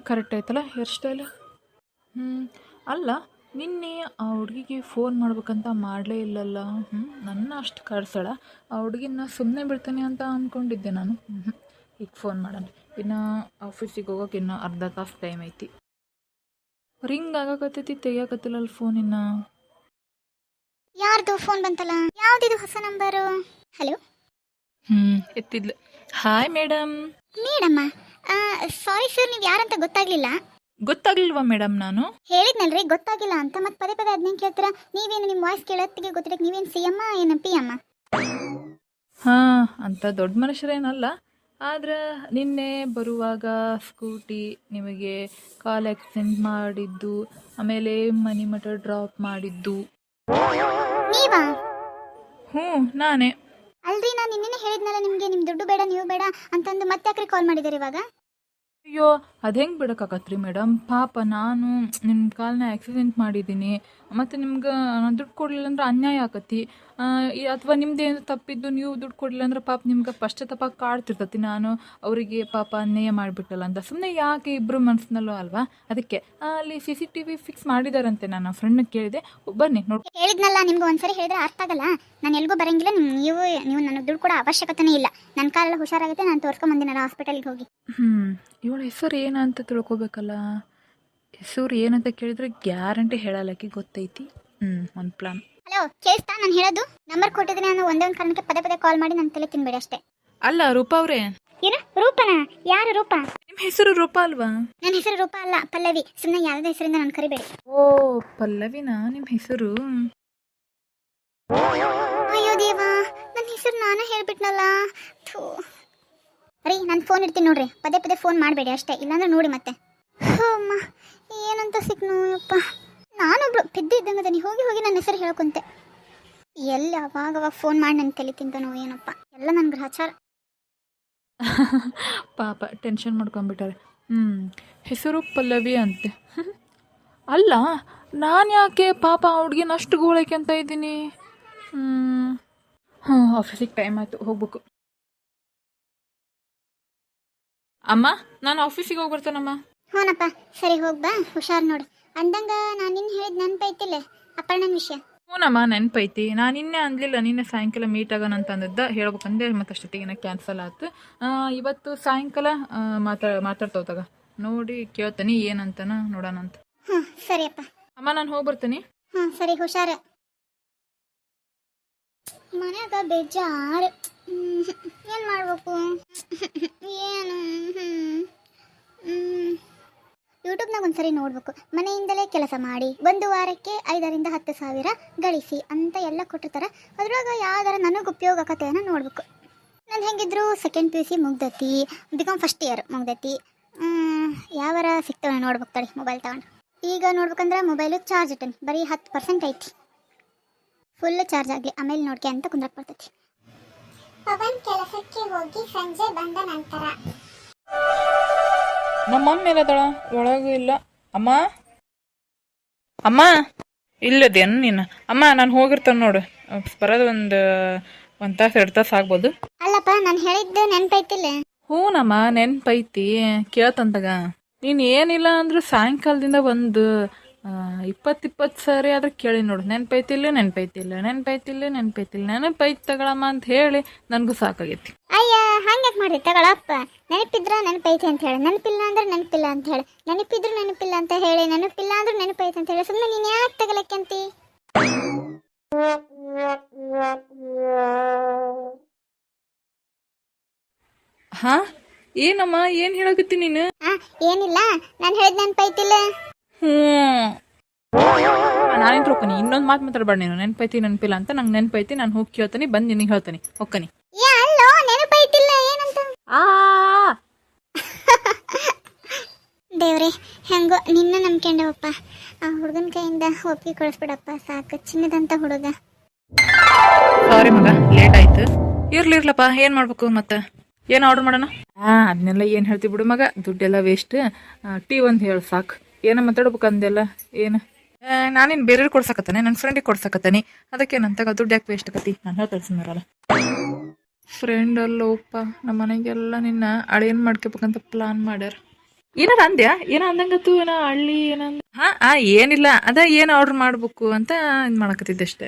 Correct ಆಯ್ತಲ್ಲ hair style. ಹ್ಞೂ ಅಲ್ಲ, ನಿನ್ನೆ ಆ ಹುಡುಗಿಗೆ ಫೋನ್ ಮಾಡ್ಬೇಕಂತ ಮಾಡಲೇ ಇಲ್ಲಲ್ಲ. ನನ್ನ ಅಷ್ಟು ಕಳ್ಸಳ ಆ ಹುಡುಗಿನ ಸುಮ್ಮನೆ ಬಿಡ್ತಾನೆ ಅಂತ ಅಂದ್ಕೊಂಡಿದ್ದೆ ನಾನು. ಈಗ ಫೋನ್ ಮಾಡೋಣ. ಇನ್ನು ಆಫೀಸಿಗೆ ಹೋಗೋಕೆ ಇನ್ನೂ ಅರ್ಧ ತಾಸು ಟೈಮ್ ಐತಿ. ರಿಂಗ್ ಆಗಕತ್ತೈತಿ, ತೆಗಿಯಕತ್ತಿಲ್ಲ ಫೋನ್ ಇನ್ನು. ಯಾರ್ದು ಫೋನ್ ಬಂತಲ್ಲ? ಯಾವ್ದಿದು ಹೊಸ ನಂಬರು? ಹಲೋ. ಎತ್ತಿದ್ಲು. Hi madam. ಮೇಡಮ್ಮ, ಸಾರಿ ಸರ್, ನೀವು ಯಾರಂತ ಗೊತ್ತಾಗ್ಲಿಲ್ಲ. ಗೊತ್ತಾಗ್ಲಿಲ್ವಾ ಮೇಡಮ್? ನಾನು ಹೇಳಿದ್ನಲ್ರಿ ಗೊತ್ತಾಗಿಲ್ಲ ಅಂತ, ಮತ್ತೆ ಪದೇ ಪದೇ ಅದನ್ನೇನು ಕೇಳ್ತೀರಾ? ನೀವೇನು ನಿಮ್ಮ ವಾಯ್ಸ್ ಕೇಳೋತ್ತಿಗೆ ಗೊತ್ತಿರಕ್ಕೆ ನೀವೇನು ಸಿ ಎಮ್ಮ ಏನು ಪಿ ಎಮ್ಮ? ಹಾಂ, ಅಂತ ದೊಡ್ಡ ಮನುಷ್ಯರೇನಲ್ಲ. ಆದ್ರೆ ನಿನ್ನೆ ಬರುವಾಗ ಸ್ಕೂಟಿ ನಿಮಗೆ ಕಾಲ್ ಆಕ್ಸಿಡೆಂಟ್ ಮಾಡಿದ್ದು, ಆಮೇಲೆ ಮನೆ ಮಠ ಡ್ರಾಪ್ ಮಾಡಿದ್ದು ನೀವಾ? ಹ್ಞೂ ನಾನೇ. ಅಲ್ರಿ, ನಾನು ನಿನ್ನೆ ಹೇಳಿದ್ನಲ್ಲ ನಿಮಗೆ, ನಿಮ್ಮ ದುಡ್ಡು ಬೇಡ ನೀವು ಬೇಡ ಅಂತಂದು ಮತ್ತೆ ಯಾಕ್ರಿ ಕಾಲ್ ಮಾಡಿದ್ದೀರಿ ಇವಾಗ? ಅಯ್ಯೋ, ಅದು ಹೆಂಗೆ ಬಿಡೋಕ್ಕಾಗತ್ರಿ ಮೇಡಮ್? ಪಾಪ ನಾನು ನಿಮ್ಮ ಕಾಲನ್ನ ಆಕ್ಸಿಡೆಂಟ್ ಮಾಡಿದ್ದೀನಿ, ಮತ್ತು ನಿಮ್ಗೆ ನಾನು ದುಡ್ಡು ಕೊಡಲಿಲ್ಲ ಅಂದ್ರೆ ಅನ್ಯಾಯ ಆಕತಿ. ಅಥವಾ ನಿಮ್ದೇನು ತಪ್ಪಿದ್ದು ನೀವು ದುಡ್ಡು ಕೊಡಲಿಲ್ಲ ಅಂದ್ರೆ ಪಾಪ ನಿಮ್ಗೆ ಪಶ್ಚಾತ್ತಾಪ ಕಾಡ್ತಿರ್ತತಿ. ನಾನು ಅವರಿಗೆ ಪಾಪ ಅನ್ಯಾಯ ಮಾಡಿಬಿಟ್ಟಲ್ಲ ಅಂತ ಸುಮ್ಮನೆ ಯಾಕೆ ಇಬ್ಬರು ಮನಸ್ಸಿನಲ್ಲೂ ಅಲ್ವಾ? ಅದಕ್ಕೆ ಅಲ್ಲಿ CCTV ಫಿಕ್ಸ್ ಮಾಡಿದಾರಂತೆ. ನಾನು ಫ್ರೆಂಡ್ನ ಕೇಳಿದೆ, ಬನ್ನಿ ನೋಡಿ. ಹೇಳಿದ್ನಲ್ಲ ನಿಮ್ಗೆ ಒಂದ್ಸರಿ ಹೇಳಿದ್ರೆ ಅರ್ಥ ಆಗಲ್ಲ. ನಾನು ಎಲ್ಗೂ ಬರಂಗಿಲ್ಲ. ನೀವು ನನಗೆ ದುಡ್ಡು ಕೊಡೋ ಅವಶ್ಯಕತೆನೇ ಇಲ್ಲ. ನನ್ನ ಕಾಲೆಲ್ಲ ಹುಷಾರಾಗುತ್ತೆ, ನಾನು ತೋರ್ಸ್ಕೊಂಬಂದಿನಲ್ಲ ಹಾಸ್ಪಿಟಲ್ಗೆ ಹೋಗಿ. ಇವಳ ಹೆಸರು ಏನಂತ ತಿಳ್ಕೊಬೇಕಲ್ಲ. ಹೆಸರು ಏನಂತ ಕೇಳಿದ್ರೆ ಗ್ಯಾರಂಟಿ ಹೇಳಲ್ಲಕ್ಕೆ ಗೊತ್ತೈತಿ. ಒಂದು ಪ್ಲಾನ್. ಹಲೋ, ಕೇಳಿಸ್ತಾ ನಾನು ಹೇಳೋದು? ನಂಬರ್ ಕೊಟ್ಟಿದ್ದೀನಿ, ನಾನು ಒಂದೇ ಒಂದು ಕಾರಣಕ್ಕೆ ಪದೇ ಪದೇ ಕಾಲ್ ಮಾಡಿ ನನ್ನ ತಲೆ ತಿನ್ಬೇಡಿ ಅಷ್ಟೇ. ಅಲ್ಲ ರೂಪಾ ಅವರೇ. ಏನು ರೂಪನಾ? ಯಾರು ರೂಪಾ? ನಿಮ್ಮ ಹೆಸರು ರೂಪಾ ಅಲ್ವಾ? ನನ್ನ ಹೆಸರು ರೂಪಾ ಅಲ್ಲ, ಪಲ್ಲವಿ. ಸುಮ್ಮನೆ ಯಾವುದೇ ಹೆಸರಿಂದ ನಾನು ಕರಿಬೇಡಿ. ಓ, ಪಲ್ಲವಿನಾ ನಿಮ್ಮ ಹೆಸರು? ಅಯ್ಯೋ ದೇವಾ, ನನ್ನ ಹೆಸರು ನಾನೇ ಹೇಳ್ಬಿಟ್ನಲ್ಲ. ರೀ, ನಾನು ಫೋನ್ ಇಡ್ತೀನಿ ನೋಡ್ರಿ. ಪದೇ ಪದೇ ಫೋನ್ ಮಾಡಬೇಡಿ ಅಷ್ಟೇ, ಇಲ್ಲಾಂದ್ರೆ ನೋಡಿ ಮತ್ತೆ. ಅಮ್ಮ, ಏನಂತ ಸಿಕ್ನು ಅಪ್ಪ. ನಾನೊಬ್ಳು ಪೆದ್ದು ಇದ್ದಂಗೆ ನೀ ಹೋಗಿ ಹೋಗಿ ನನ್ನ ಹೆಸರು ಹೇಳ್ಕೊಂತೆ. ಎಲ್ಲಿ ಅವಾಗ ಫೋನ್ ಮಾಡಿ ನನ್ನ ತಲೆ ತಿಂತಾನೋ ಏನಪ್ಪ. ಎಲ್ಲ ನನ್ನ ಗ್ರಹಚಾರ. ಪಾಪ ಟೆನ್ಷನ್ ಮಾಡ್ಕೊಂಡ್ಬಿಟ್ಟಾರೆ. ಹೆಸರು ಪಲ್ಲವಿ ಅಂತೆ. ಅಲ್ಲ, ನಾನು ಯಾಕೆ ಪಾಪ ಹುಡುಗಿನ ಅಷ್ಟು ಗೋಳೈಕೆ ಅಂತ ಇದ್ದೀನಿ? ಆಫೀಸಿಗೆ ಟೈಮ್ ಆಯಿತು, ಹೋಗ್ಬೇಕು. ಅಮ್ಮ, ನಾನು ಆಫೀಸಿಗೆ ಹೋಗಿ ಬರ್ತೇನಮ್ಮ. ಹ್ಞೂನಪ್ಪ, ಸರಿ ಹೋಗ್ಬಾ, ಹುಷಾರು ನೋಡು. ಅಂದಂಗ ನಾನು ನಿನ್ನ ಹೇಳಿದ ನೆನಪೈತಿಲ್ಲ ಅಪ್ಪಣ್ಣನ ವಿಷಯ? ಹ್ಞೂನಮ್ಮ, ನೆನಪೈತಿ. ನಾನು ನಿನ್ನೆ ಅಂದಿಲ್ಲ, ನಿನ್ನೆ ಸಾಯಂಕಾಲ ಮೀಟ್ ಆಗೋಣ ಅಂತ ಅಂದಿದ್ದ. ಹೇಳ್ಬೇಕಂದ್ರೆ ಮತ್ತೆ ಅಷ್ಟೊತ್ತಿಗೆ ಕ್ಯಾನ್ಸಲ್ ಆಯ್ತು. ಇವತ್ತು ಸಾಯಂಕಾಲ ಮಾತಾಡ್ತೋತಾಗ ನೋಡಿ ಕೇಳ್ತೀನಿ ಏನಂತನ ನೋಡೋಣ ಅಂತ. ಸರಿಯಪ್ಪ. ಅಮ್ಮ, ನಾನು ಹೋಗಿ ಬರ್ತೀನಿ. ಸರಿ, ಹುಷಾರ. ಮನ್ಯಾಗ ಬೇಜಾರು. ಏನು ಮಾಡ್ಬೇಕು? ಏನು ಯೂಟ್ಯೂಬ್ನಾಗ ಒಂದ್ಸರಿ ನೋಡ್ಬೇಕು. ಮನೆಯಿಂದಲೇ ಕೆಲಸ ಮಾಡಿ 1 ವಾರಕ್ಕೆ 5,000 to 10,000 ಗಳಿಸಿ ಅಂತ ಎಲ್ಲ ಕೊಟ್ಟಿರ್ತಾರೆ. ಅದ್ರಾಗ ಯಾವ್ದಾರ ನನಗೆ ಉಪಯೋಗ ಆಕತೆನ ನೋಡ್ಬೇಕು. ನಾನು ಹೆಂಗಿದ್ರು ಸೆಕೆಂಡ್ PUC ಮುಗ್ದೈತಿ, BCom ಫಸ್ಟ್ ಇಯರ್ ಮುಗ್ದೈತಿ. ಯಾವಾರ ಸಿಗ್ತವೆ ನೋಡ್ಬೇಕು. ತಡಿ, ಮೊಬೈಲ್ ತಗೊಂಡು ಈಗ ನೋಡ್ಬೇಕಂದ್ರೆ ಮೊಬೈಲು ಚಾರ್ಜ್ ಇಟ್ಟನಿ, ಬರೀ 10% ಐತಿ. ಫುಲ್ ಚಾರ್ಜ್ ಆಗಲಿ ಆಮೇಲೆ ನೋಡ್ಕೆ ಅಂತ ಕುಂದ್ರಕ್ಕೆ ಬರ್ತೈತಿ. ಪವನ್ ಕೆಲಸಕ್ಕೆ ಹೋಗಿ ಸಂಜೆ ಬಂದ ನಂತರ ನಮ್ಮ ಅಮ್ಮ ಮೇಲದಳ, ಒಳಗೂ ಇಲ್ಲ. ಅಮ್ಮ, ಅಮ್ಮ ಇಲ್ಲದೇನು ನೀನು? ಅಮ್ಮ, ನಾನು ಹೋಗಿರ್ತೇನೆ ನೋಡು, ಬರೋದು ಒಂದು ತಾಸು 2 ತಾಸು ಆಗ್ಬೋದು. ಅಲ್ಲಪ್ಪ, ನಾನು ಹೇಳಿದ್ದೆ ನೆನಪೈತಿಲ್ಲ? ಹ್ಞೂನಮ್ಮ, ನೆನಪೈತಿ. ಕೇಳ್ತಂತಾಗ ನೀನು ಏನಿಲ್ಲ ಅಂದರೂ ಸಾಯಂಕಾಲದಿಂದ ಒಂದು 20 ಸಾರಿ ಆದ್ರೆ ಕೇಳಿ ನೋಡು. ನೆನಪೈತಿಲ್ಲ ನೆನಪೈತಿ ತಗೊಳಮ್ಮ ಅಂತ ಹೇಳಿ ನನಗೂ ಸಾಕಾಗೈತಿ. ಅಯ್ಯ, ಹಂಗ್ಯಾಕೆ ಮಾಡಿ ತಗೊಳಪ್ಪ. ನೆನಪಿದ್ರ ನೆನಪೈತಿ ಅಂತ ಹೇಳಿ, ನೆನಪಿಲ್ಲ ಅಂದ್ರೆ ನೆನಪಿಲ್ಲ ಅಂತ ಹೇಳಿ, ನೆನಪಿದ್ರು ನೆನಪಿಲ್ಲ ಅಂತ ಹೇಳಿ, ನೆನಪಿಲ್ಲ ಅಂದ್ರೆ ನೆನಪೈತಿ ಅಂತ ಹೇಳಿ, ಸುಮ್ಮನೆ ನೀನು ಯಾಕೆ ತಗೊಳಕ್ಕಂತಿ? ಹಾ, ಏನಮ್ಮ, ಏನು ಹೇಳಕತ್ತಿ ನೀನು? ಏನಿಲ್ಲ, ನಾನು ಹೇಳಿದ ನೆನಪೈತಿಲ್ಲ? ನಾನೇನು ತಿಳ್ಕೊನಿ? ಇನ್ನೊಂದು ಮಾತು ಮಾತಾಡ್ಬೇಡ ನೀನು. ನೆನಪೈತಿ ನೆನಪಿಲ್ಲ ಅಂತ. ನಂಗೆ ನೆನಪೈತಿ, ನಾನು ಹೋಗಿ ಕೇಳ್ತೀನಿ, ಬಂದು ನಿನಗೆ ಹೇಳ್ತೀನಿ, ಹೊಕ್ಕನಿ. ಅಲ್ಲೋ, ನೆನಪೈತಿಲ್ಲ ಏನಂತ? ದೇವ್ರೆ, ಹೆಂಗೋ ನಿನ್ನ ನಂಬ್ಕೊಂಡವಪ್ಪ. ಆ ಹುಡುಗನ ಕೈಯಿಂದ ಒಪ್ಪಿಗೆ ಕಳಿಸ್ಬಿಡಪ್ಪ, ಸಾಕು. ಚಿನ್ನದಂತ ಹುಡುಗ. ಸಾರಿ ಮಗ, ಲೇಟ್ ಆಯ್ತು. ಇರ್ಲಿರ್ಲಪ್ಪ, ಏನು ಮಾಡ್ಬೇಕು ಮತ್ತೆ? ಏನು ಆರ್ಡರ್ ಮಾಡೋಣ? ಅದನ್ನೆಲ್ಲ ಏನು ಹೇಳ್ತೀವಿ ಬಿಡು ಮಗ, ದುಡ್ಡೆಲ್ಲ ವೇಸ್ಟ್. ಟೀ ಒಂದು ಹೇಳು ಸಾಕು. ಏನೋ ಮಾತಾಡ್ಬೇಕು ಅಂದೆಲ್ಲ. ಏನು ನಾನೇನು ಬೇರೆಯವ್ರಿಗೆ ಕೊಡ್ಸಕತ್ತಾನೆ, ನನ್ನ ಫ್ರೆಂಡಿಗೆ ಕೊಡ್ಸಕತ್ತಾನೆ, ಅದಕ್ಕೇನಂತಾಗ ದುಡ್ಡು ಯಾಕೆ ವೇಸ್ಟ್ ಆಕತಿ? ನಾನು ಹೇಳ್ತಾರೆ ಸುಮ್ಮರಲ್ಲ. ಫ್ರೆಂಡ್ ಅಲ್ಲೋಪ್ಪ, ನಮ್ಮ ಮನೆಗೆಲ್ಲ ನಿನ್ನ ಅಳೇನು ಮಾಡ್ಕೋಬೇಕಂತ ಪ್ಲಾನ್ ಮಾಡ್ಯಾರ. ಏನಾರ ಅಂದ್ಯಾ ಏನೋ ಅಂದಂಗತ್ತು ಏನೋ ಹಳ್ಳಿ ಏನೋ ಹಾ ಏನಿಲ್ಲ ಅದ ಏನು ಆರ್ಡರ್ ಮಾಡ್ಬೇಕು ಅಂತ ಇದು ಮಾಡಕತ್ತಿದ್ದೆ ಅಷ್ಟೇ.